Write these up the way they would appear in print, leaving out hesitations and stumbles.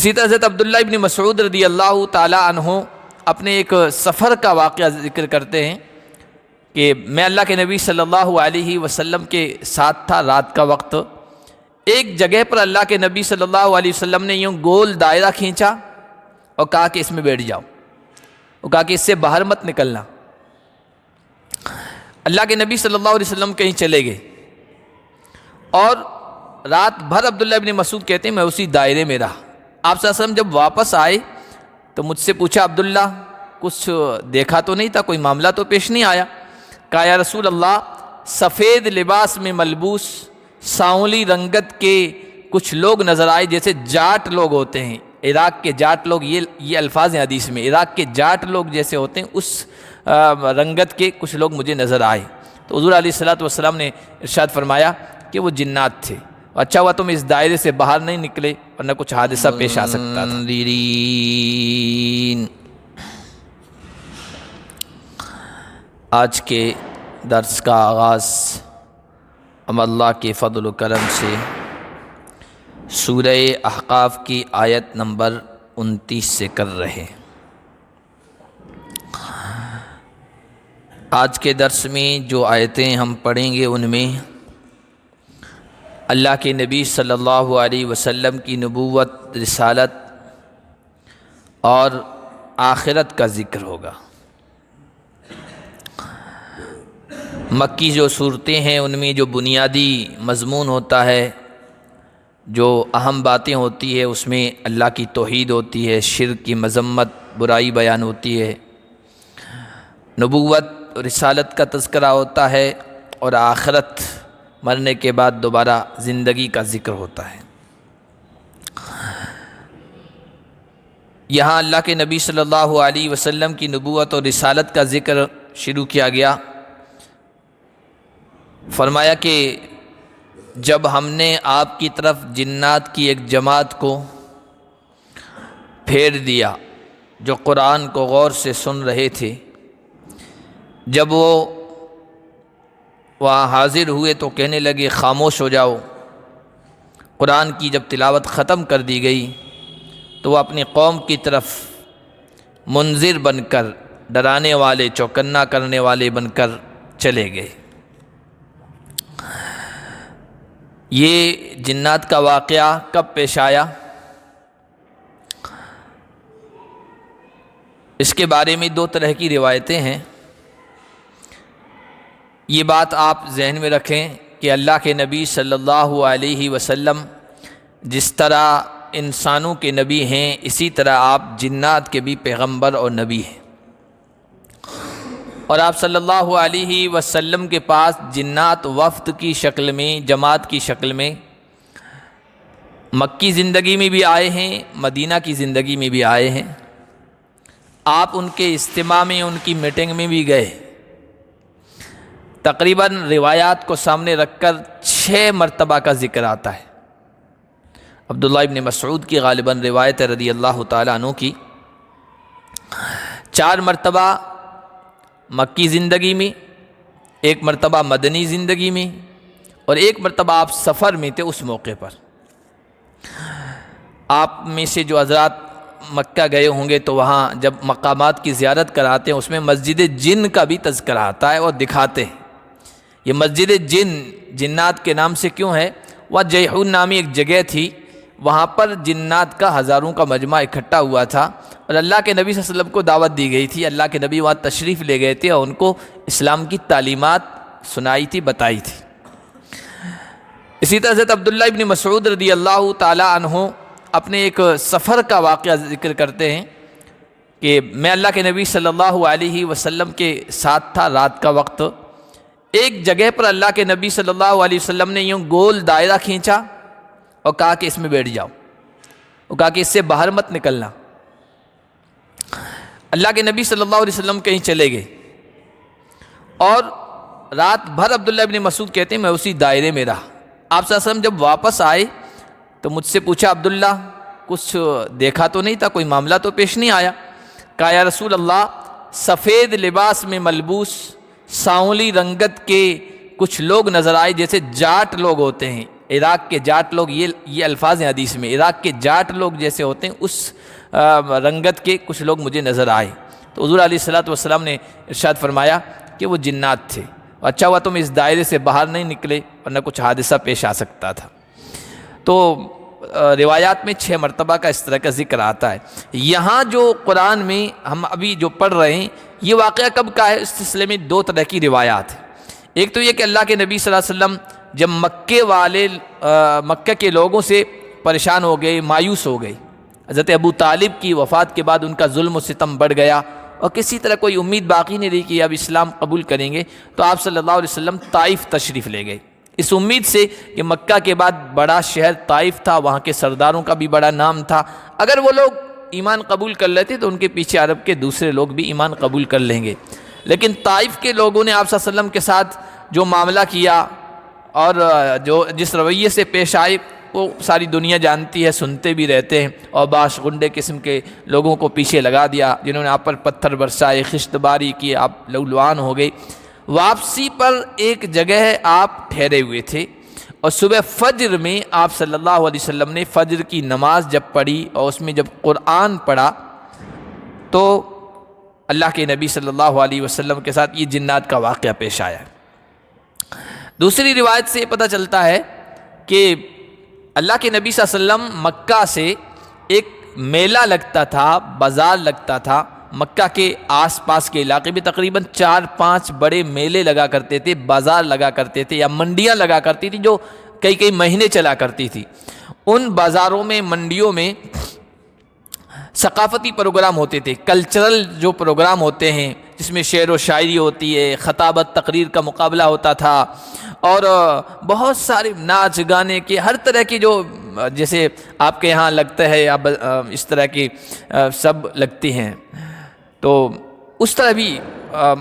اسی طرح حضرت عبداللہ ابن مسعود رضی اللہ تعالی عنہ اپنے ایک سفر کا واقعہ ذکر کرتے ہیں کہ میں اللہ کے نبی صلی اللہ علیہ وسلم کے ساتھ تھا رات کا وقت. ایک جگہ پر اللہ کے نبی صلی اللہ علیہ وسلم نے یوں گول دائرہ کھینچا اور کہا کہ اس میں بیٹھ جاؤ. وہ کہا کہ اس سے باہر مت نکلنا. اللہ کے نبی صلی اللہ علیہ وسلم کہیں چلے گئے اور رات بھر عبداللہ ابن مسعود کہتے ہیں میں اسی دائرے میں رہا. آپ صلی اللہ علیہ وسلم جب واپس آئے تو مجھ سے پوچھا عبداللہ کچھ دیکھا تو نہیں تھا, کوئی معاملہ تو پیش نہیں آیا؟ کہا یا رسول اللہ سفید لباس میں ملبوس سانولی رنگت کے کچھ لوگ نظر آئے, جیسے جاٹ لوگ ہوتے ہیں, عراق کے جاٹ لوگ, یہ الفاظ ہیں حدیث میں, عراق کے جاٹ لوگ جیسے ہوتے ہیں اس رنگت کے کچھ لوگ مجھے نظر آئے. تو حضور علیہ الصلوۃ والسلام نے ارشاد فرمایا کہ وہ جنات تھے. اچھا ہوا تم اس دائرے سے باہر نہیں نکلے ورنہ کچھ حادثہ پیش آ سکتا تھا. آج کے درس کا آغاز ہم اللہ کے فضل و کرم سے سورہ احقاف کی آیت نمبر 29 سے کر رہے ہیں. آج کے درس میں جو آیتیں ہم پڑھیں گے ان میں اللہ کے نبی صلی اللہ علیہ وسلم کی نبوت, رسالت اور آخرت کا ذکر ہوگا. مکی جو صورتیں ہیں ان میں جو بنیادی مضمون ہوتا ہے, جو اہم باتیں ہوتی ہے, اس میں اللہ کی توحید ہوتی ہے, شرک کی مذمت, برائی بیان ہوتی ہے, نبوت رسالت کا تذکرہ ہوتا ہے, اور آخرت مرنے کے بعد دوبارہ زندگی کا ذکر ہوتا ہے. یہاں اللہ کے نبی صلی اللہ علیہ وسلم کی نبوت اور رسالت کا ذکر شروع کیا گیا. فرمایا کہ جب ہم نے آپ کی طرف جنات کی ایک جماعت کو پھیر دیا جو قرآن کو غور سے سن رہے تھے, جب وہ وہاں حاضر ہوئے تو کہنے لگے خاموش ہو جاؤ. قرآن کی جب تلاوت ختم کر دی گئی تو وہ اپنی قوم کی طرف منذر بن کر, ڈرانے والے, چوکنا کرنے والے بن کر چلے گئے. یہ جنات کا واقعہ کب پیش آیا, اس کے بارے میں دو طرح کی روایتیں ہیں. یہ بات آپ ذہن میں رکھیں کہ اللہ کے نبی صلی اللہ علیہ وسلم جس طرح انسانوں کے نبی ہیں, اسی طرح آپ جنات کے بھی پیغمبر اور نبی ہیں. اور آپ صلی اللہ علیہ وسلم کے پاس جنات وفد کی شکل میں, جماعت کی شکل میں مکی زندگی میں بھی آئے ہیں, مدینہ کی زندگی میں بھی آئے ہیں. آپ ان کے اجتماع میں, ان کی میٹنگ میں بھی گئے. تقریباً روایات کو سامنے رکھ کر 6 مرتبہ کا ذکر آتا ہے. عبداللہ ابن مسعود کی غالباً روایت رضی اللہ تعالیٰ عنہ کی. 4 مرتبہ مکی زندگی میں, 1 مرتبہ مدنی زندگی میں, اور 1 مرتبہ آپ سفر میں تھے اس موقع پر. آپ میں سے جو حضرات مکہ گئے ہوں گے تو وہاں جب مقامات کی زیارت کراتے ہیں اس میں مسجد جن کا بھی تذکرہ آتا ہے اور دکھاتے ہیں. یہ مسجد جن جنات کے نام سے کیوں ہے؟ وہ جیحون نامی ایک جگہ تھی, وہاں پر جنات کا ہزاروں کا مجمع اکٹھا ہوا تھا اور اللہ کے نبی صلی اللہ علیہ وسلم کو دعوت دی گئی تھی. اللہ کے نبی وہاں تشریف لے گئے تھے اور ان کو اسلام کی تعلیمات سنائی تھی, بتائی تھی. اسی طرح حضرت عبداللہ ابن مسعود رضی اللہ تعالی عنہ اپنے ایک سفر کا واقعہ ذکر کرتے ہیں کہ میں اللہ کے نبی صلی اللہ علیہ وسلم کے ساتھ تھا رات کا وقت. ایک جگہ پر اللہ کے نبی صلی اللہ علیہ وسلم نے یوں گول دائرہ کھینچا اور کہا کہ اس میں بیٹھ جاؤ. وہ کہا کہ اس سے باہر مت نکلنا. اللہ کے نبی صلی اللہ علیہ وسلم کہیں چلے گئے اور رات بھر عبداللہ ابن مسعود کہتے ہیں میں اسی دائرے میں رہا. آپ صلی اللہ علیہ وسلم جب واپس آئے تو مجھ سے پوچھا عبداللہ کچھ دیکھا تو نہیں تھا, کوئی معاملہ تو پیش نہیں آیا؟ کہا یا رسول اللہ سفید لباس میں ملبوس سانولی رنگت کے کچھ لوگ نظر آئے, جیسے جاٹ لوگ ہوتے ہیں, عراق کے جاٹ لوگ، یہ الفاظ ہیں حدیث میں، عراق کے جاٹ لوگ جیسے ہوتے ہیں اس رنگت کے کچھ لوگ مجھے نظر آئے۔ تو حضور علیہ الصلوۃ والسلام نے ارشاد فرمایا کہ وہ جنات تھے، اچھا ہوا تم اس دائرے سے باہر نہیں نکلے ورنہ کچھ حادثہ پیش آ سکتا تھا۔ تو روایات میں 6 مرتبہ کا اس طرح کا ذکر آتا ہے۔ یہاں جو قرآن میں ہم ابھی جو پڑھ رہے ہیں یہ واقعہ کب کا ہے، اس سلسلے میں 2 طرح کی روایات ہیں۔ ایک تو یہ کہ اللہ کے نبی صلی اللہ علیہ وسلم جب مکہ کے لوگوں سے پریشان ہو گئے، مایوس ہو گئے، حضرت ابو طالب کی وفات کے بعد ان کا ظلم و ستم بڑھ گیا اور کسی طرح کوئی امید باقی نہیں رہی کہ اب اسلام قبول کریں گے، تو آپ صلی اللہ علیہ وسلم طائف تشریف لے گئے، اس امید سے کہ مکہ کے بعد بڑا شہر طائف تھا، وہاں کے سرداروں کا بھی بڑا نام تھا، اگر وہ لوگ ایمان قبول کر لیتے تو ان کے پیچھے عرب کے دوسرے لوگ بھی ایمان قبول کر لیں گے۔ لیکن طائف کے لوگوں نے آپ صلی اللہ علیہ وسلم کے ساتھ جو معاملہ کیا اور جس رویے سے پیش آئے وہ ساری دنیا جانتی ہے، سنتے بھی رہتے ہیں، اور باش غنڈے قسم کے لوگوں کو پیچھے لگا دیا، جنہوں نے آپ پر پتھر برسائے، خشت باری کی، آپ لولوان ہو گئے۔ واپسی پر ایک جگہ آپ ٹھہرے ہوئے تھے اور صبح فجر میں آپ صلی اللہ علیہ وسلم نے فجر کی نماز جب پڑھی اور اس میں جب قرآن پڑھا تو اللہ کے نبی صلی اللہ علیہ وسلم کے ساتھ یہ جنات کا واقعہ پیش آیا ہے۔ دوسری روایت سے یہ پتہ چلتا ہے کہ اللہ کے نبی صلی اللہ علیہ وسلم مکہ سے ایک میلہ لگتا تھا، بازار لگتا تھا، مکہ کے آس پاس کے علاقے میں تقریباً 4-5 بڑے میلے لگا کرتے تھے، بازار لگا کرتے تھے یا منڈیاں لگا کرتی تھی جو کئی مہینے چلا کرتی تھی۔ ان بازاروں میں، منڈیوں میں ثقافتی پروگرام ہوتے تھے، کلچرل جو پروگرام ہوتے ہیں جس میں شعر و شاعری ہوتی ہے، خطابت تقریر کا مقابلہ ہوتا تھا اور بہت سارے ناچ گانے کے ہر طرح کی جو جیسے آپ کے یہاں لگتا ہے یا اس طرح کی سب لگتی ہیں، تو اس طرح بھی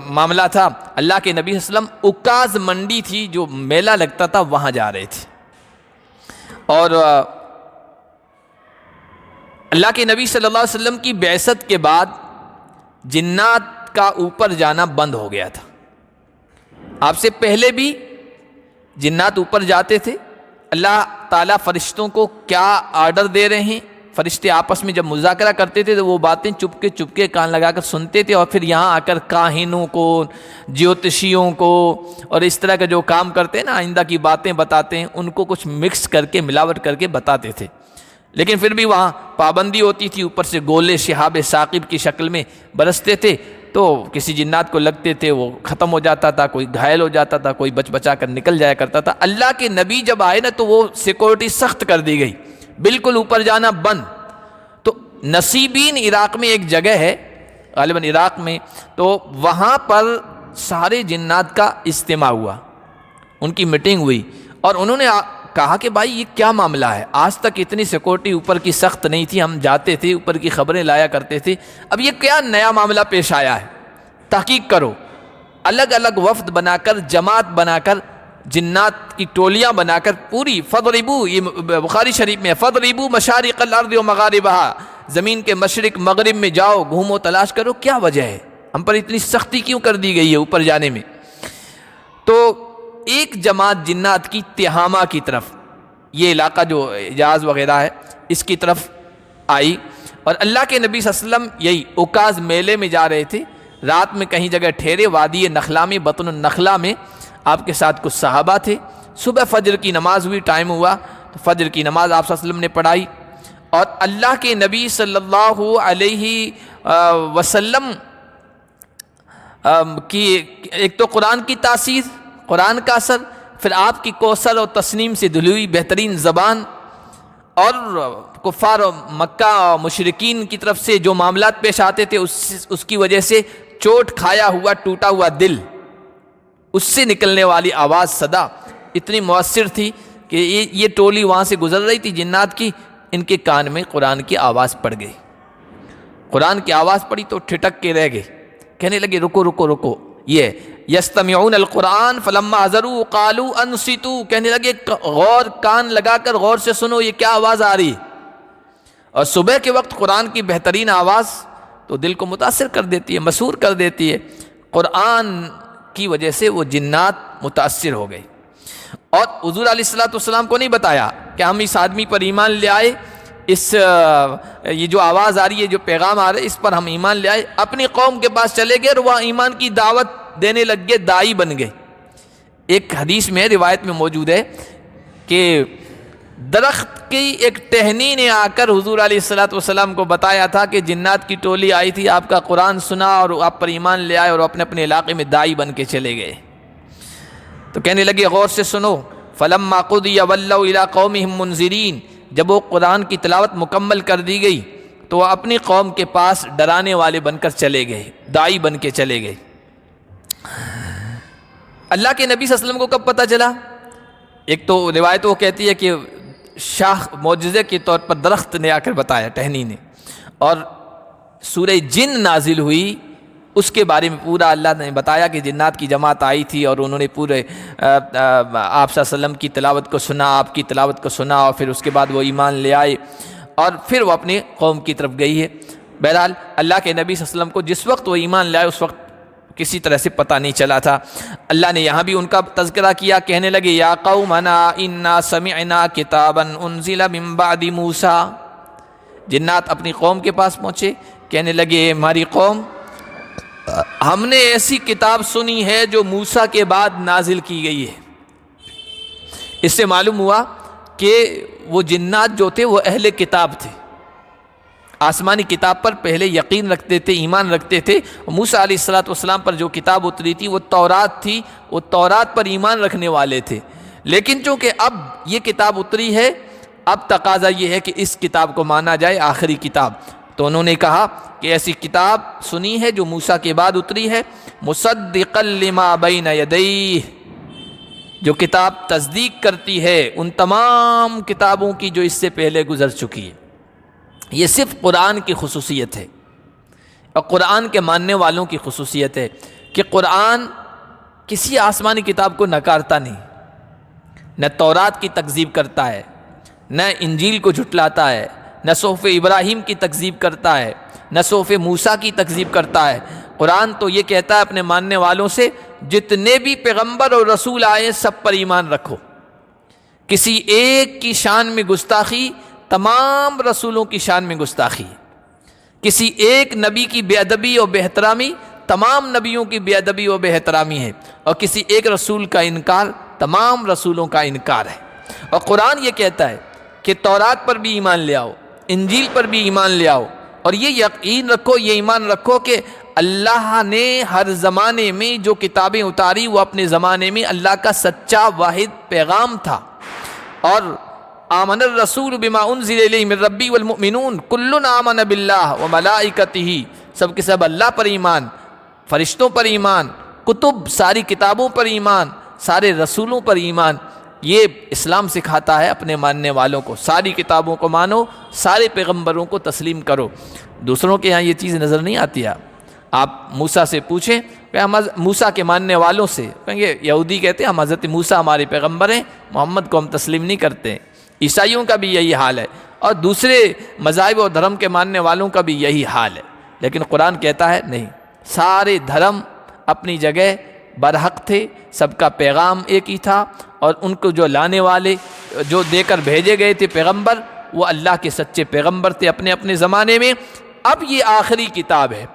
معاملہ تھا۔ اللہ کے نبی صلی اللہ علیہ وسلم اکاز منڈی تھی جو میلہ لگتا تھا وہاں جا رہے تھے، اور اللہ کے نبی صلی اللہ علیہ وسلم کی بعثت کے بعد جنات کا اوپر جانا بند ہو گیا تھا۔ آپ سے پہلے بھی جنات اوپر جاتے تھے، اللہ تعالیٰ فرشتوں کو کیا آرڈر دے رہے ہیں، فرشتے آپس میں جب مذاکرہ کرتے تھے تو وہ باتیں چپ کے کان لگا کر سنتے تھے، اور پھر یہاں آ کر کاہنوں کو، جیوتشیوں کو اور اس طرح کا جو کام کرتے ہیں نا، آئندہ کی باتیں بتاتے ہیں، ان کو کچھ مکس کر کے ملاوٹ کر کے بتاتے تھے۔ لیکن پھر بھی وہاں پابندی ہوتی تھی، اوپر سے گولے شہاب ثاقب کی شکل میں برستے تھے، تو کسی جنات کو لگتے تھے وہ ختم ہو جاتا تھا، کوئی گھائل ہو جاتا تھا، کوئی بچا کر نکل جایا کرتا تھا۔ اللہ کے نبی جب آئے نا تو وہ سیکورٹی سخت کر دی گئی، بالکل اوپر جانا بند۔ تو نصیبین عراق میں ایک جگہ ہے، غالباً عراق میں، تو وہاں پر سارے جنات کا اجتماع ہوا، ان کی میٹنگ ہوئی، اور انہوں نے کہا کہ بھائی یہ کیا معاملہ ہے، آج تک اتنی سیکورٹی اوپر کی سخت نہیں تھی، ہم جاتے تھے اوپر کی خبریں لایا کرتے تھے، اب یہ کیا نیا معاملہ پیش آیا ہے، تحقیق کرو۔ الگ الگ وفد بنا کر، جماعت بنا کر، جنات کی ٹولیاں بنا کر پوری فضربو، یہ بخاری شریف میں ہے، فضربو مشارق الارض و مغاربہا، زمین کے مشرق مغرب میں جاؤ، گھومو، تلاش کرو کیا وجہ ہے، ہم پر اتنی سختی کیوں کر دی گئی ہے اوپر جانے میں۔ تو ایک جماعت جنات کی تہامہ کی طرف، یہ علاقہ جو حجاز وغیرہ ہے اس کی طرف آئی، اور اللہ کے نبی صلی اللہ علیہ وسلم یہی اکاز میلے میں جا رہے تھے، رات میں کہیں جگہ ٹھہرے، وادی نخلا میں، بطن النخلا میں، آپ کے ساتھ کچھ صحابہ تھے۔ صبح فجر کی نماز ہوئی، ٹائم ہوا تو فجر کی نماز آپ صلی اللہ علیہ وسلم نے پڑھائی، اور اللہ کے نبی صلی اللہ علیہ وسلم کی ایک تو قرآن کی تاثیر، قرآن کا اثر، پھر آپ کی کوثر اور تسنیم سے دھلی ہوئی بہترین زبان، اور کفار مکہ اور مشرکین کی طرف سے جو معاملات پیش آتے تھے اس کی وجہ سے چوٹ کھایا ہوا، ٹوٹا ہوا دل، اس سے نکلنے والی آواز، صدا اتنی مؤثر تھی کہ یہ ٹولی وہاں سے گزر رہی تھی جنات کی، ان کے کان میں قرآن کی آواز پڑ گئی۔ قرآن کی آواز پڑی تو ٹھٹک کے رہ گئے، کہنے لگے رکو رکو رکو، یہ یستمعون القرآن فلما حضروا قالوا انصتوا، کہنے لگے غور، کان لگا کر غور سے سنو یہ کیا آواز آ رہی۔ اور صبح کے وقت قرآن کی بہترین آواز تو دل کو متاثر کر دیتی ہے، مسحور کر دیتی ہے، قرآن کی وجہ سے وہ جنات متاثر ہو گئے۔ اور حضور علیہ الصلوۃ والسلام کو نہیں بتایا کہ ہم اس آدمی پر ایمان لے آئے، یہ جو آواز آ رہی ہے، جو پیغام آ رہا ہے، اس پر ہم ایمان لے آئے، اپنی قوم کے پاس چلے گئے اور وہاں ایمان کی دعوت دینے لگ گئے، داعی بن گئے۔ ایک حدیث میں، روایت میں موجود ہے کہ درخت کی ایک ٹہنی نے آ کر حضور علیہ الصلوۃ والسلام کو بتایا تھا کہ جنات کی ٹولی آئی تھی، آپ کا قرآن سنا اور آپ پر ایمان لے آئے اور اپنے اپنے علاقے میں داعی بن کے چلے گئے۔ تو کہنے لگے غور سے سنو، فلما قضی ولوا الی قومہم منذرین، جب وہ قرآن کی تلاوت مکمل کر دی گئی تو وہ اپنی قوم کے پاس ڈرانے والے بن کر چلے گئے، داعی بن کے چلے گئے۔ اللہ کے نبی صلی اللہ علیہ وسلم کو کب پتہ چلا؟ ایک تو روایت وہ کہتی ہے کہ شاخ معجزے کے طور پر درخت نے آ کر بتایا، ٹہنی نے، اور سورہ جن نازل ہوئی، اس کے بارے میں پورا اللہ نے بتایا کہ جنات کی جماعت آئی تھی اور انہوں نے پورے آپ صلی اللہ علیہ وسلم کی تلاوت کو سنا، آپ کی تلاوت کو سنا، اور پھر اس کے بعد وہ ایمان لے آئے اور پھر وہ اپنی قوم کی طرف گئی ہے۔ بہرحال اللہ کے نبی صلی اللہ علیہ وسلم کو جس وقت وہ ایمان لے آئے اس وقت کسی طرح سے پتہ نہیں چلا تھا۔ اللہ نے یہاں بھی ان کا تذکرہ کیا، کہنے لگے یا قومنا انا سمعنا کتابا انزل من بعد موسیٰ۔ جنات اپنی قوم کے پاس پہنچے، کہنے لگے ہماری قوم، ہم نے ایسی کتاب سنی ہے جو موسیٰ کے بعد نازل کی گئی ہے۔ اس سے معلوم ہوا کہ وہ جنات جو تھے وہ اہل کتاب تھے، آسمانی کتاب پر پہلے یقین رکھتے تھے، ایمان رکھتے تھے۔ موسیٰ علیہ الصلوۃ والسلام پر جو کتاب اتری تھی وہ تورات تھی، وہ تورات پر ایمان رکھنے والے تھے۔ لیکن چونکہ اب یہ کتاب اتری ہے، اب تقاضا یہ ہے کہ اس کتاب کو مانا جائے آخری کتاب۔ تو انہوں نے کہا کہ ایسی کتاب سنی ہے جو موسیٰ کے بعد اتری ہے، مصدقا لما بین یدیہ، جو کتاب تصدیق کرتی ہے ان تمام کتابوں کی جو اس سے پہلے گزر چکی ہے۔ یہ صرف قرآن کی خصوصیت ہے اور قرآن کے ماننے والوں کی خصوصیت ہے کہ قرآن کسی آسمانی کتاب کو نکارتا نہیں، نہ تورات کی تکذیب کرتا ہے، نہ انجیل کو جھٹلاتا ہے، نہ صحف ابراہیم کی تکذیب کرتا ہے، نہ صحف موسیٰ کی تکذیب کرتا ہے۔ قرآن تو یہ کہتا ہے اپنے ماننے والوں سے جتنے بھی پیغمبر اور رسول آئے سب پر ایمان رکھو، کسی ایک کی شان میں گستاخی تمام رسولوں کی شان میں گستاخی ہے، کسی ایک نبی کی بے ادبی اور بے احترامی تمام نبیوں کی بے ادبی اور بے احترامی ہے، اور کسی ایک رسول کا انکار تمام رسولوں کا انکار ہے۔ اور قرآن یہ کہتا ہے کہ تورات پر بھی ایمان لے آؤ، انجیل پر بھی ایمان لے آؤ، اور یہ یقین رکھو، یہ ایمان رکھو کہ اللہ نے ہر زمانے میں جو کتابیں اتاری وہ اپنے زمانے میں اللہ کا سچا واحد پیغام تھا۔ اور آمن الرسول بما انزل الیہ من ربی والمؤمنون کل آمن باللہ وملائکتہ، سب کے سب اللہ پر ایمان، فرشتوں پر ایمان، کتب ساری کتابوں پر ایمان، سارے رسولوں پر ایمان۔ یہ اسلام سکھاتا ہے اپنے ماننے والوں کو، ساری کتابوں کو مانو، سارے پیغمبروں کو تسلیم کرو۔ دوسروں کے یہاں یہ چیز نظر نہیں آتی ہے۔ آپ موسیٰ سے پوچھیں کہ ہم موسیٰ کے ماننے والوں سے کہیں گے، یہودی کہتے ہیں ہم حضرت موسیٰ ہمارے پیغمبر ہیں، محمد کو ہم تسلیم نہیں کرتے۔ عیسائیوں کا بھی یہی حال ہے، اور دوسرے مذاہب و دھرم کے ماننے والوں کا بھی یہی حال ہے۔ لیکن قرآن کہتا ہے نہیں، سارے دھرم اپنی جگہ برحق تھے، سب کا پیغام ایک ہی تھا، اور ان کو جو لانے والے جو دے کر بھیجے گئے تھے پیغمبر، وہ اللہ کے سچے پیغمبر تھے اپنے اپنے زمانے میں۔ اب یہ آخری کتاب ہے،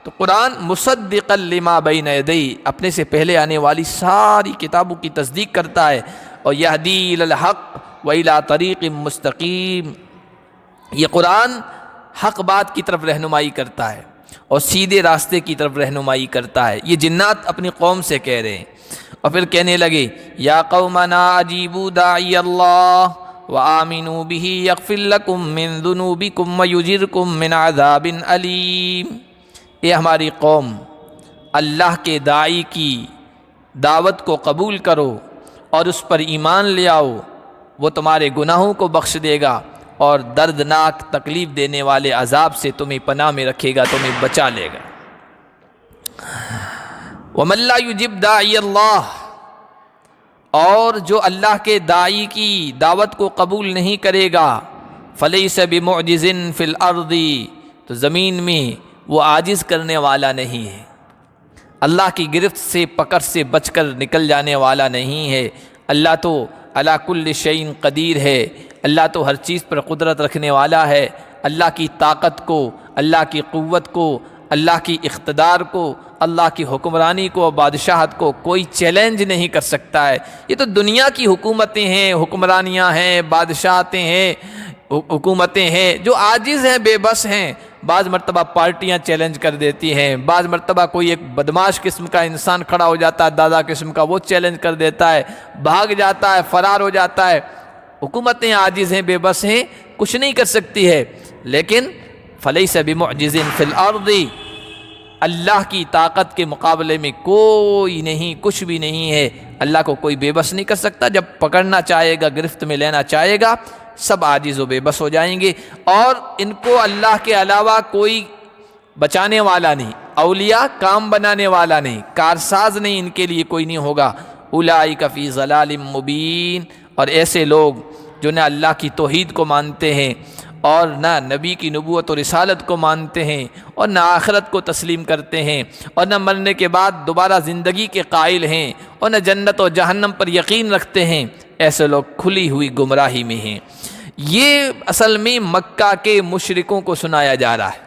تو قرآن مصدقا لما بین یدیہ، اپنے سے پہلے آنے والی ساری کتابوں کی تصدیق کرتا ہے، اور یہدی الی الحق وإلی طریق مستقیم، یہ قرآن حق بات کی طرف رہنمائی کرتا ہے اور سیدھے راستے کی طرف رہنمائی کرتا ہے۔ یہ جنات اپنی قوم سے کہہ رہے ہیں، اور پھر کہنے لگے یا قومنا اجیبوا داعی اللہ وآمنوا بہ یغفر لکم من ذنوبکم ویجرکم من عذاب علیم۔ اے ہماری قوم، اللہ کے داعی کی دعوت کو قبول کرو اور اس پر ایمان لے آؤ، وہ تمہارے گناہوں کو بخش دے گا اور دردناک تکلیف دینے والے عذاب سے تمہیں پناہ میں رکھے گا، تمہیں بچا لے گا۔ وَمَن لَّا يُجِبْ دَاعِيَ اللَّهِ، اور جو اللہ کے داعی کی دعوت کو قبول نہیں کرے گا، فَلَيْسَ بِمُعْجِزٍ فِي الْأَرْضِ، تو زمین میں وہ عاجز کرنے والا نہیں ہے، اللہ کی گرفت سے پکڑ سے بچ کر نکل جانے والا نہیں ہے، اللہ تو علی کل شیء قدیر ہے، اللہ تو ہر چیز پر قدرت رکھنے والا ہے۔ اللہ کی طاقت کو، اللہ کی قوت کو، اللہ کی اقتدار کو، اللہ کی حکمرانی کو، بادشاہت کو کوئی چیلنج نہیں کر سکتا ہے۔ یہ تو دنیا کی حکومتیں ہیں، حکمرانیاں ہیں، بادشاہتیں ہیں، حکومتیں ہیں جو عاجز ہیں، بے بس ہیں۔ بعض مرتبہ پارٹیاں چیلنج کر دیتی ہیں، بعض مرتبہ کوئی ایک بدماش قسم کا انسان کھڑا ہو جاتا ہے، دادا قسم کا، وہ چیلنج کر دیتا ہے، بھاگ جاتا ہے، فرار ہو جاتا ہے۔ حکومتیں عاجز ہیں، بے بس ہیں، کچھ نہیں کر سکتی ہے۔ لیکن فلیس بمعجز فی الارض، اللہ کی طاقت کے مقابلے میں کوئی نہیں، کچھ بھی نہیں ہے۔ اللہ کو کوئی بے بس نہیں کر سکتا۔ جب پکڑنا چاہے گا، گرفت میں لینا چاہے گا، سب عاجز و بے بس ہو جائیں گے، اور ان کو اللہ کے علاوہ کوئی بچانے والا نہیں، اولیاء کام بنانے والا نہیں، کارساز نہیں، ان کے لیے کوئی نہیں ہوگا۔ اولئک فی ضلال مبین، اور ایسے لوگ جو نہ اللہ کی توحید کو مانتے ہیں اور نہ نبی کی نبوت و رسالت کو مانتے ہیں اور نہ آخرت کو تسلیم کرتے ہیں اور نہ مرنے کے بعد دوبارہ زندگی کے قائل ہیں اور نہ جنت و جہنم پر یقین رکھتے ہیں، ایسے لوگ کھلی ہوئی گمراہی میں ہیں۔ یہ اصل میں مکہ کے مشرکوں کو سنایا جا رہا ہے،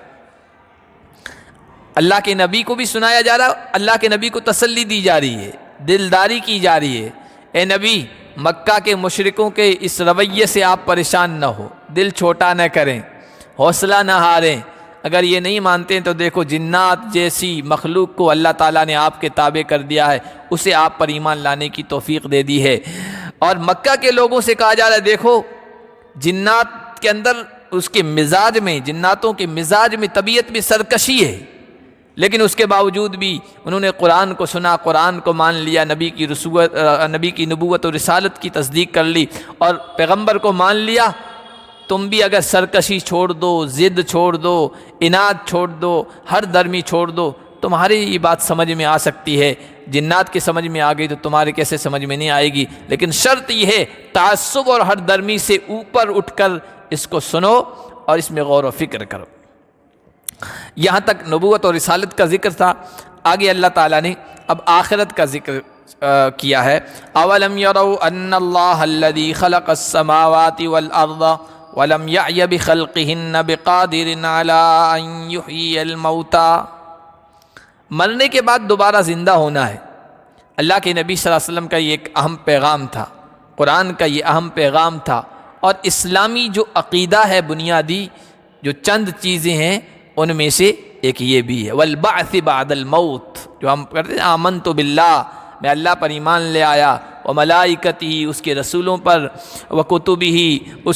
اللہ کے نبی کو بھی سنایا جا رہا ہے، اللہ کے نبی کو تسلی دی جا رہی ہے، دلداری کی جا رہی ہے۔ اے نبی، مکہ کے مشرکوں کے اس رویے سے آپ پریشان نہ ہو، دل چھوٹا نہ کریں، حوصلہ نہ ہاریں۔ اگر یہ نہیں مانتے ہیں تو دیکھو جنات جیسی مخلوق کو اللہ تعالیٰ نے آپ کے تابع کر دیا ہے، اسے آپ پر ایمان لانے کی توفیق دے دی ہے۔ اور مکہ کے لوگوں سے کہا جا رہا ہے دیکھو جنات کے اندر، اس کے مزاج میں، جناتوں کے مزاج میں، طبیعت میں سرکشی ہے، لیکن اس کے باوجود بھی انہوں نے قرآن کو سنا، قرآن کو مان لیا، نبی کی نبوت و رسالت کی تصدیق کر لی اور پیغمبر کو مان لیا۔ تم بھی اگر سرکشی چھوڑ دو، ضد چھوڑ دو، اناد چھوڑ دو، ہر درمی چھوڑ دو، تمہاری یہ بات سمجھ میں آ سکتی ہے۔ جنات کی سمجھ میں آ گئی تو تمہارے کیسے سمجھ میں نہیں آئے گی؟ لیکن شرط یہ ہے تعصب اور ہر درمی سے اوپر اٹھ کر اس کو سنو اور اس میں غور و فکر کرو۔ یہاں تک نبوت اور رسالت کا ذکر تھا، آگے اللہ تعالیٰ نے اب آخرت کا ذکر کیا ہے۔ اولم یروا ان اللہ الذی خلق السماوات والارض ولم یعی بخلقہن بقادر علی ان یحیی الموتى، مرنے کے بعد دوبارہ زندہ ہونا ہے۔ اللہ کے نبی صلی اللہ علیہ وسلم کا یہ ایک اہم پیغام تھا، قرآن کا یہ اہم پیغام تھا، اور اسلامی جو عقیدہ ہے بنیادی، جو چند چیزیں ہیں ان میں سے ایک یہ بھی ہے، والبعث بعد الموت، جو ہم کرتے ہیں آمنت باللہ، میں اللہ پر ایمان لے آیا، وملائکتہ، اس کے رسولوں پر، وکتبہ،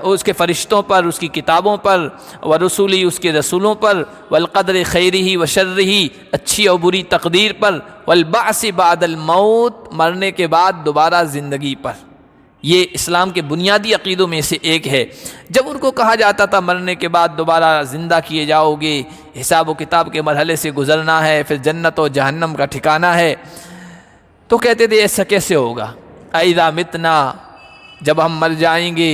اس کے فرشتوں پر، اس کی کتابوں پر، ورسولہ، اس کے رسولوں پر، والقدر خیرہ وشرہ، اچھی اور بری تقدیر پر، والبعث بعد الموت، مرنے کے بعد دوبارہ زندگی پر۔ یہ اسلام کے بنیادی عقیدوں میں سے ایک ہے۔ جب ان کو کہا جاتا تھا مرنے کے بعد دوبارہ زندہ کیے جاؤ گے، حساب و کتاب کے مرحلے سے گزرنا ہے، پھر جنت و جہنم کا ٹھکانہ ہے، تو کہتے تھے ایسا کیسے ہوگا؟ اذا متنا، جب ہم مر جائیں گے،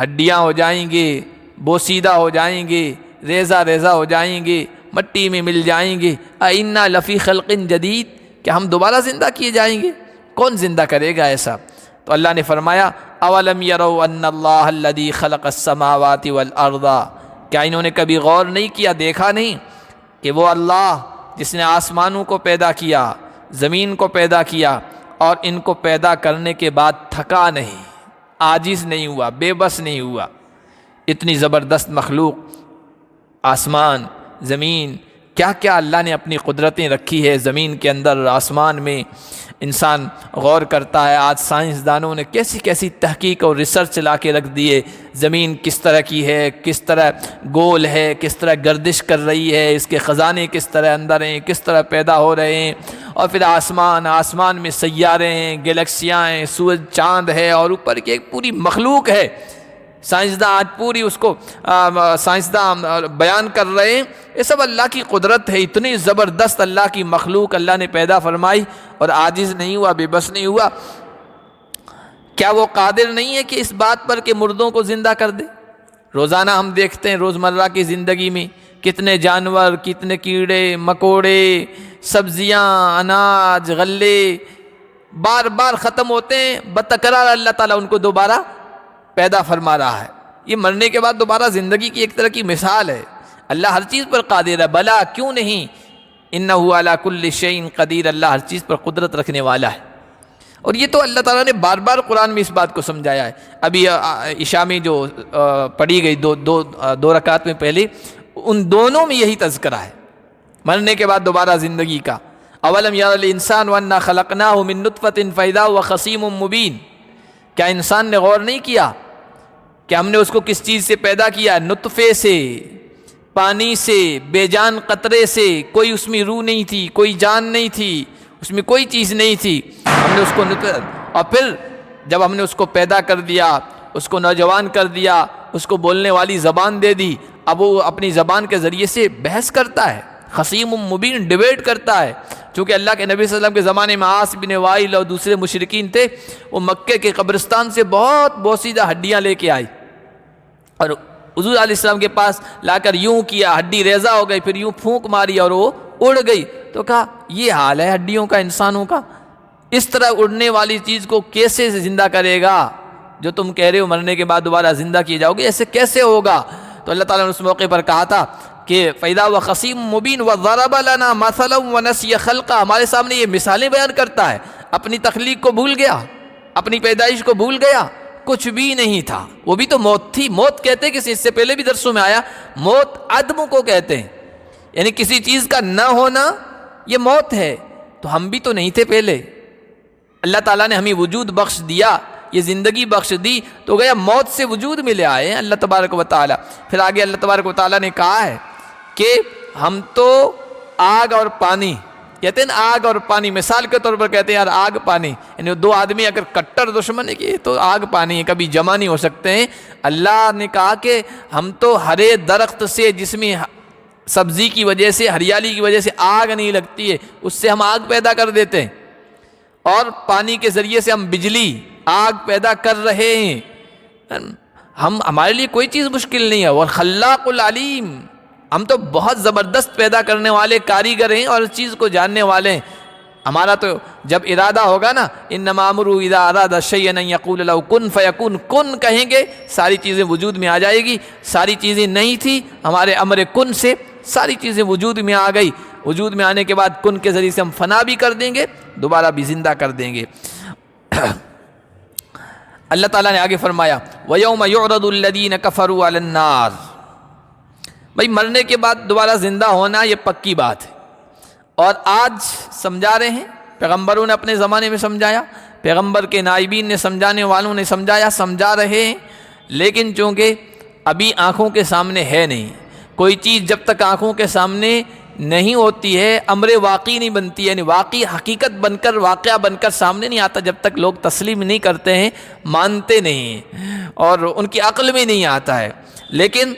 ہڈیاں ہو جائیں گے، بوسیدہ ہو جائیں گے، ریزہ ریزہ ہو جائیں گے، مٹی میں مل جائیں گے، اِنَّا لَفِي خَلْقٍ جَدِيدٍ، کیا ہم دوبارہ زندہ کیے جائیں گے؟ کون زندہ کرے گا ایسا؟ تو اللہ نے فرمایا اولم یروا ان اللہ الذی خلق السماوات والارض، کیا انہوں نے کبھی غور نہیں کیا، دیکھا نہیں کہ وہ اللہ جس نے آسمانوں کو پیدا کیا، زمین کو پیدا کیا، اور ان کو پیدا کرنے کے بعد تھکا نہیں، عاجز نہیں ہوا، بے بس نہیں ہوا۔ اتنی زبردست مخلوق، آسمان، زمین، کیا کیا اللہ نے اپنی قدرتیں رکھی ہے زمین کے اندر، آسمان میں۔ انسان غور کرتا ہے، آج سائنسدانوں نے کیسی کیسی تحقیق اور ریسرچ لا کے رکھ دیے، زمین کس طرح کی ہے، کس طرح گول ہے، کس طرح گردش کر رہی ہے، اس کے خزانے کس طرح اندر ہیں، کس طرح پیدا ہو رہے ہیں، اور پھر آسمان میں سیارے ہیں، گلیکسیاں ہیں، سورج، چاند ہے، اور اوپر کی ایک پوری مخلوق ہے۔ سائنسداں آج پوری اس کو سائنسداں بیان کر رہے ہیں، یہ سب اللہ کی قدرت ہے۔ اتنی زبردست اللہ کی مخلوق اللہ نے پیدا فرمائی اور عاجز نہیں ہوا، بے بس نہیں ہوا۔ کیا وہ قادر نہیں ہے کہ اس بات پر کہ مردوں کو زندہ کر دے؟ روزانہ ہم دیکھتے ہیں روزمرہ کی زندگی میں کتنے جانور، کتنے کیڑے مکوڑے، سبزیاں، اناج، غلے، بار بار ختم ہوتے ہیں، بتکرار اللہ تعالیٰ ان کو دوبارہ پیدا فرما رہا ہے۔ یہ مرنے کے بعد دوبارہ زندگی کی ایک طرح کی مثال ہے۔ اللہ ہر چیز پر قادر ہے، بلا کیوں نہیں، انہ علی کل شیء قدیر، اللہ ہر چیز پر قدرت رکھنے والا ہے۔ اور یہ تو اللہ تعالیٰ نے بار بار قرآن میں اس بات کو سمجھایا ہے۔ ابھی عشاء میں جو پڑھی گئی دو رکعت میں پہلے، ان دونوں میں یہی تذکرہ ہے، مرنے کے بعد دوبارہ زندگی کا۔ اولم یری الانسان انا خلقناہ من نطفۃ فاذا هو خصیم مبین، کیا انسان نے غور نہیں کیا کہ ہم نے اس کو کس چیز سے پیدا کیا؟ نطفے سے، پانی سے، بے جان قطرے سے، کوئی اس میں روح نہیں تھی، کوئی جان نہیں تھی، اس میں کوئی چیز نہیں تھی، ہم نے اس کو اور پھر جب ہم نے اس کو پیدا کر دیا، اس کو نوجوان کر دیا، اس کو بولنے والی زبان دے دی، اب وہ اپنی زبان کے ذریعے سے بحث کرتا ہے، خصیم مبین، ڈیبیٹ کرتا ہے۔ چونکہ اللہ کے نبی صلی اللہ علیہ وسلم کے زمانے میں عاص بن وائل اور دوسرے مشرکین تھے، وہ مکے کے قبرستان سے بہت بوسیدہ ہڈیاں لے کے آئی اور حضور علیہ السلام کے پاس لا کر یوں کیا، ہڈی ریزہ ہو گئی، پھر یوں پھونک ماری اور وہ اڑ گئی۔ تو کہا یہ حال ہے ہڈیوں کا، انسانوں کا، اس طرح اڑنے والی چیز کو کیسے زندہ کرے گا؟ جو تم کہہ رہے ہو مرنے کے بعد دوبارہ زندہ کیے جاؤ گے، ایسے کیسے ہوگا؟ تو اللہ تعالیٰ نے اس موقع پر کہا تھا کہ فَإِذَا هُوَ خَصِيمٌ مُّبِينٌ وَضَرَبَ لَنَا مَثَلًا وَنَسِيَ خَلْقَهُ، ہمارے سامنے یہ مثالیں بیان کرتا ہے، اپنی تخلیق کو بھول گیا، اپنی پیدائش کو بھول گیا، کچھ بھی نہیں تھا، وہ بھی تو موت تھی۔ موت کہتے ہیں، اس سے پہلے بھی درسوں میں آیا، موت عدم کو کہتے ہیں، یعنی کسی چیز کا نہ ہونا یہ موت ہے۔ تو ہم بھی تو نہیں تھے پہلے، اللہ تعالیٰ نے ہمیں وجود بخش دیا، یہ زندگی بخش دی، تو گیا موت سے وجود میں لے آئے ہیں اللہ تبارک و تعالیٰ۔ پھر آگے اللہ تبارک و تعالیٰ نے کہا ہے کہ ہم تو آگ اور پانی، کہتے ہیں نا آگ اور پانی، مثال کے طور پر کہتے ہیں یار آگ پانی، یعنی دو آدمی اگر کٹر دشمن ہے کہ تو آگ پانی ہے، کبھی جمع نہیں ہو سکتے ہیں۔ اللہ نے کہا کہ ہم تو ہرے درخت سے، جس میں سبزی کی وجہ سے، ہریالی کی وجہ سے آگ نہیں لگتی ہے، اس سے ہم آگ پیدا کر دیتے ہیں، اور پانی کے ذریعے سے ہم بجلی، آگ پیدا کر رہے ہیں۔ ہمارے لیے کوئی چیز مشکل نہیں ہے، اور خلاق العلیم، ہم تو بہت زبردست پیدا کرنے والے کاریگر ہیں اور اس چیز کو جاننے والے ہیں۔ ہمارا تو جب ارادہ ہوگا نا، انما امرؤ اذا اراد شیئا ان یقول له کن فیکون، کن کہیں گے ساری چیزیں وجود میں آ جائے گی۔ ساری چیزیں نہیں تھی، ہمارے امر کن سے ساری چیزیں وجود میں آ گئی، وجود میں آنے کے بعد کن کے ذریعے سے ہم فنا بھی کر دیں گے، دوبارہ بھی زندہ کر دیں گے۔ اللہ تعالیٰ نے آگے فرمایا وَيَوْمَ يُعْرَضُ الَّذِينَ كَفَرُوا عَلَى النَّارِ، بھائی مرنے کے بعد دوبارہ زندہ ہونا یہ پکی بات ہے، اور آج سمجھا رہے ہیں، پیغمبروں نے اپنے زمانے میں سمجھایا، پیغمبر کے نائبین نے، سمجھانے والوں نے سمجھایا، سمجھا رہے ہیں، لیکن چونکہ ابھی آنکھوں کے سامنے ہے نہیں، کوئی چیز جب تک آنکھوں کے سامنے نہیں ہوتی ہے، امر واقعی نہیں بنتی ہے، یعنی واقعی حقیقت بن کر، واقعہ بن کر سامنے نہیں آتا، جب تک لوگ تسلیم نہیں کرتے ہیں، مانتے نہیں، اور ان کی عقل میں نہیں آتا ہے۔ لیکن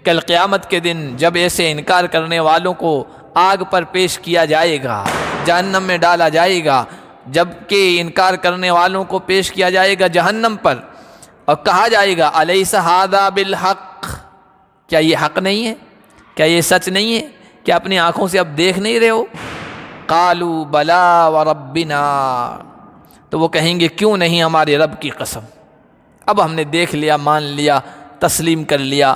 کل قیامت کے دن جب ایسے انکار کرنے والوں کو آگ پر پیش کیا جائے گا، جہنم میں ڈالا جائے گا، جب کہ انکار کرنے والوں کو پیش کیا جائے گا جہنم پر، اور کہا جائے گا الیس ھذا بالحق، کیا یہ حق نہیں ہے، کیا یہ سچ نہیں ہے، کیا اپنی آنکھوں سے اب دیکھ نہیں رہے ہو؟ قالوا بلا وربنا، تو وہ کہیں گے کیوں نہیں، ہمارے رب کی قسم، اب ہم نے دیکھ لیا، مان لیا، تسلیم کر لیا۔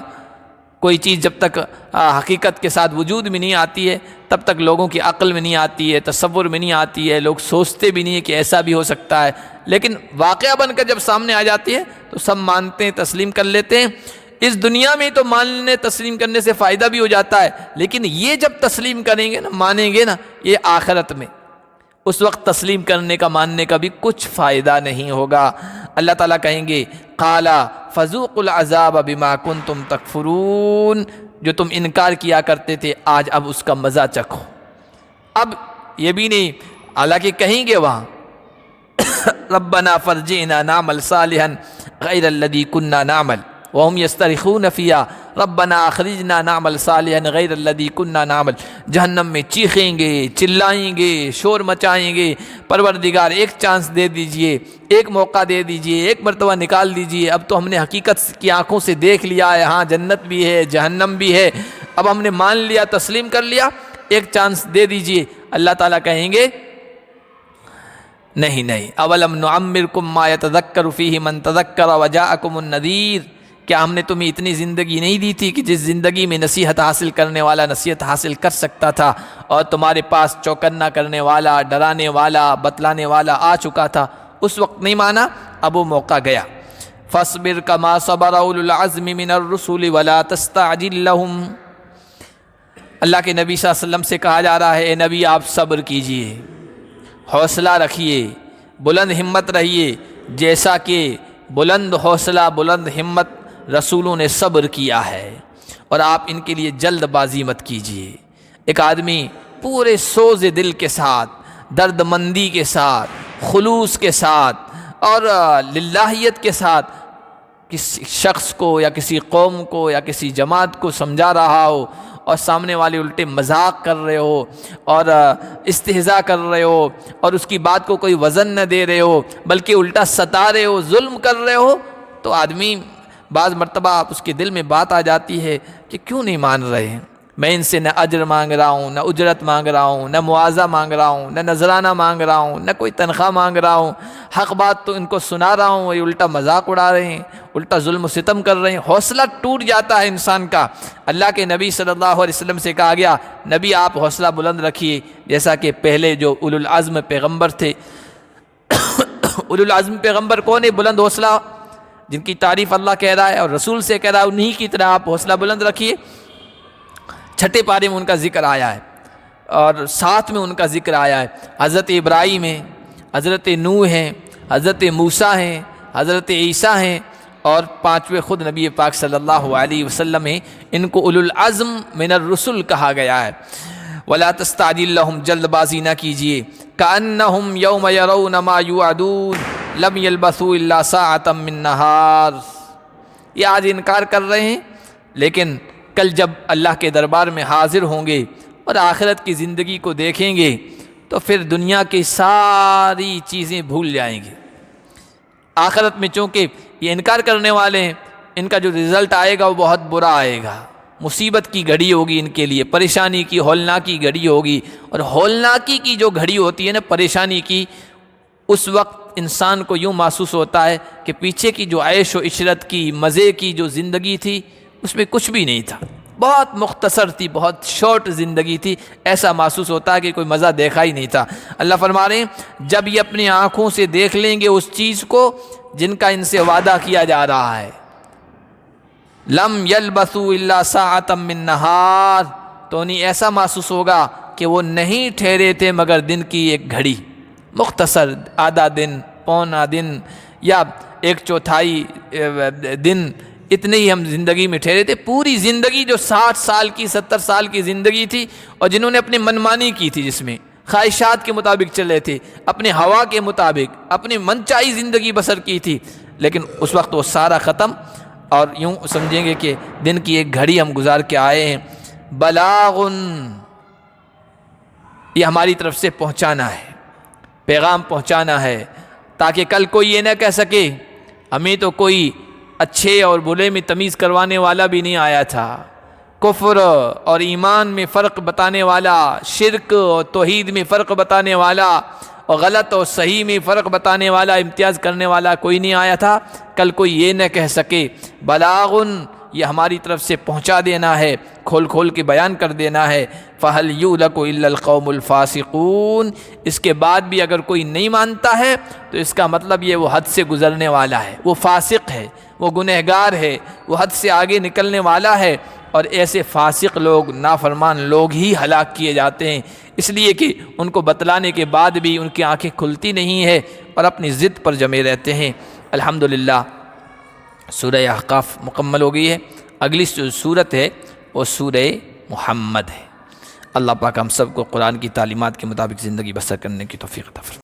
کوئی چیز جب تک حقیقت کے ساتھ وجود میں نہیں آتی ہے، تب تک لوگوں کی عقل میں نہیں آتی ہے، تصور میں نہیں آتی ہے، لوگ سوچتے بھی نہیں ہے کہ ایسا بھی ہو سکتا ہے، لیکن واقعہ بن کر جب سامنے آ جاتی ہے تو سب مانتے ہیں، تسلیم کر لیتے ہیں۔ اس دنیا میں تو ماننے، تسلیم کرنے سے فائدہ بھی ہو جاتا ہے، لیکن یہ جب تسلیم کریں گے نا، مانیں گے نا، یہ آخرت میں، اس وقت تسلیم کرنے کا، ماننے کا بھی کچھ فائدہ نہیں ہوگا۔ اللہ تعالیٰ کہیں گے قالا فذوقوا العذاب بما کنتم تکفرون، جو تم انکار کیا کرتے تھے آج اب اس کا مزہ چکھو۔ اب یہ بھی نہیں، حالانکہ کہیں گے وہاں ربنا فرجعنا نعمل صالحا غیر الذی کنا نعمل وهم یسترخون فیہا ربنا اخرجنا نعمل صالحا غیر الذی کنا نعمل، جہنم میں چیخیں گے، چلائیں گے، شور مچائیں گے، پروردگار ایک چانس دے دیجئے، ایک موقع دے دیجئے، ایک مرتبہ نکال دیجئے، اب تو ہم نے حقیقت کی آنکھوں سے دیکھ لیا ہے، ہاں جنت بھی ہے، جہنم بھی ہے، اب ہم نے مان لیا، تسلیم کر لیا، ایک چانس دے دیجئے۔ اللہ تعالیٰ کہیں گے نہیں نہیں، اولم نعمرکم ما یتذکر فیہ من تذکر وجاءکم النذیر، کیا ہم نے تمہیں اتنی زندگی نہیں دی تھی کہ جس زندگی میں نصیحت حاصل کرنے والا نصیحت حاصل کر سکتا تھا، اور تمہارے پاس چوکنا کرنے والا، ڈرانے والا، بتلانے والا آ چکا تھا، اس وقت نہیں مانا، اب وہ موقع گیا۔ فاصبر کما صبر اولو العزم من الرسل ولا تستعجل لهم، اللہ کے نبی صلی اللہ علیہ وسلم سے کہا جا رہا ہے، اے نبی آپ صبر کیجئے، حوصلہ رکھیے، بلند ہمت رہیے، جیسا کہ بلند حوصلہ بلند ہمت رسولوں نے صبر کیا ہے، اور آپ ان کے لیے جلد بازی مت کیجیے۔ ایک آدمی پورے سوز دل کے ساتھ، درد مندی کے ساتھ، خلوص کے ساتھ اور للہیت کے ساتھ کسی شخص کو یا کسی قوم کو یا کسی جماعت کو سمجھا رہا ہو، اور سامنے والے الٹے مذاق کر رہے ہو اور استہزاء کر رہے ہو، اور اس کی بات کو کوئی وزن نہ دے رہے ہو بلکہ الٹا ستا رہے ہو، ظلم کر رہے ہو، تو آدمی بعض مرتبہ اس کے دل میں بات آ جاتی ہے کہ کیوں نہیں مان رہے ہیں، میں ان سے نہ اجر مانگ رہا ہوں، نہ اجرت مانگ رہا ہوں، نہ معاوضہ مانگ رہا ہوں، نہ نذرانہ مانگ رہا ہوں، نہ کوئی تنخواہ مانگ رہا ہوں، حق بات تو ان کو سنا رہا ہوں، یہ الٹا مذاق اڑا رہے ہیں، الٹا ظلم و ستم کر رہے ہیں، حوصلہ ٹوٹ جاتا ہے انسان کا۔ اللہ کے نبی صلی اللہ علیہ وسلم سے کہا گیا، نبی آپ حوصلہ بلند رکھیے، جیسا کہ پہلے جو اولو العزم پیغمبر تھے۔ اولو العزم پیغمبر کون ہے؟ بلند حوصلہ جن کی تعریف اللہ کہہ رہا ہے اور رسول سے کہہ رہا ہے، انہی کی طرح آپ حوصلہ بلند رکھیے۔ چھٹے پارے میں ان کا ذکر آیا ہے، اور ساتھ میں ان کا ذکر آیا ہے، حضرت ابراہیم ہیں، حضرت نوح ہیں، حضرت موسیٰ ہیں، حضرت عیسیٰ ہیں، اور پانچویں خود نبی پاک صلی اللہ علیہ وسلم ہیں۔ ان کو اولو العزم من الرسل کہا گیا ہے۔ ولا تستعجل لهم، جلد بازی نہ کیجیے، کأنہم یوم یرون ما یوعدون لم یلبثوا الا ساعة من نہار، یہ آج انکار کر رہے ہیں، لیکن کل جب اللہ کے دربار میں حاضر ہوں گے اور آخرت کی زندگی کو دیکھیں گے تو پھر دنیا کی ساری چیزیں بھول جائیں گے۔ آخرت میں چونکہ یہ انکار کرنے والے ہیں، ان کا جو رزلٹ آئے گا وہ بہت برا آئے گا، مصیبت کی گھڑی ہوگی ان کے لیے، پریشانی کی ہولناکی گھڑی ہوگی، اور ہولناکی کی جو گھڑی ہوتی ہے نا، پریشانی کی، اس وقت انسان کو یوں محسوس ہوتا ہے کہ پیچھے کی جو عیش و عشرت کی مزے کی جو زندگی تھی اس میں کچھ بھی نہیں تھا، بہت مختصر تھی، بہت شارٹ زندگی تھی، ایسا محسوس ہوتا ہے کہ کوئی مزہ دیکھا ہی نہیں تھا۔ اللہ فرما رہے ہیں جب یہ اپنی آنکھوں سے دیکھ لیں گے اس چیز کو جن کا ان سے وعدہ کیا جا رہا ہے، لم یلبثوا الا ساعة من نہار، تو انہیں ایسا محسوس ہوگا کہ وہ نہیں ٹھہرے تھے مگر دن کی ایک گھڑی، مختصر آدھا دن، پونا دن یا ایک چوتھائی دن، اتنے ہی ہم زندگی میں ٹھہرے تھے۔ پوری زندگی جو 60 سال کی 70 سال کی زندگی تھی، اور جنہوں نے اپنی منمانی کی تھی، جس میں خواہشات کے مطابق چلے تھے، اپنے ہوا کے مطابق اپنی منچائی زندگی بسر کی تھی، لیکن اس وقت وہ سارا ختم، اور یوں سمجھیں گے کہ دن کی ایک گھڑی ہم گزار کے آئے ہیں۔ بلاغن، یہ ہماری طرف سے پہنچانا ہے، پیغام پہنچانا ہے، تاکہ کل کوئی یہ نہ کہہ سکے ہمیں تو کوئی اچھے اور برے میں تمیز کروانے والا بھی نہیں آیا تھا، کفر اور ایمان میں فرق بتانے والا، شرک اور توحید میں فرق بتانے والا، اور غلط اور صحیح میں فرق بتانے والا، امتیاز کرنے والا کوئی نہیں آیا تھا، کل کوئی یہ نہ کہہ سکے۔ بلاغن، یہ ہماری طرف سے پہنچا دینا ہے، کھول کھول کے بیان کر دینا ہے۔ فَهَلْ يُهْلَكُ إِلَّا الْقَوْمُ الْفَاسِقُونَ، اس کے بعد بھی اگر کوئی نہیں مانتا ہے تو اس کا مطلب یہ وہ حد سے گزرنے والا ہے، وہ فاسق ہے، وہ گنہگار ہے، وہ حد سے آگے نکلنے والا ہے، اور ایسے فاسق لوگ، نافرمان لوگ ہی ہلاک کیے جاتے ہیں، اس لیے کہ ان کو بتلانے کے بعد بھی ان کی آنکھیں کھلتی نہیں ہے اور اپنی ضد پر جمے رہتے ہیں۔ الحمدللہ سورہ احقاف مکمل ہو گئی ہے، اگلی جو سورت ہے وہ سورہ محمد ہے۔ اللہ پاک ہم سب کو قرآن کی تعلیمات کے مطابق زندگی بسر کرنے کی توفیق عطا فرمائے۔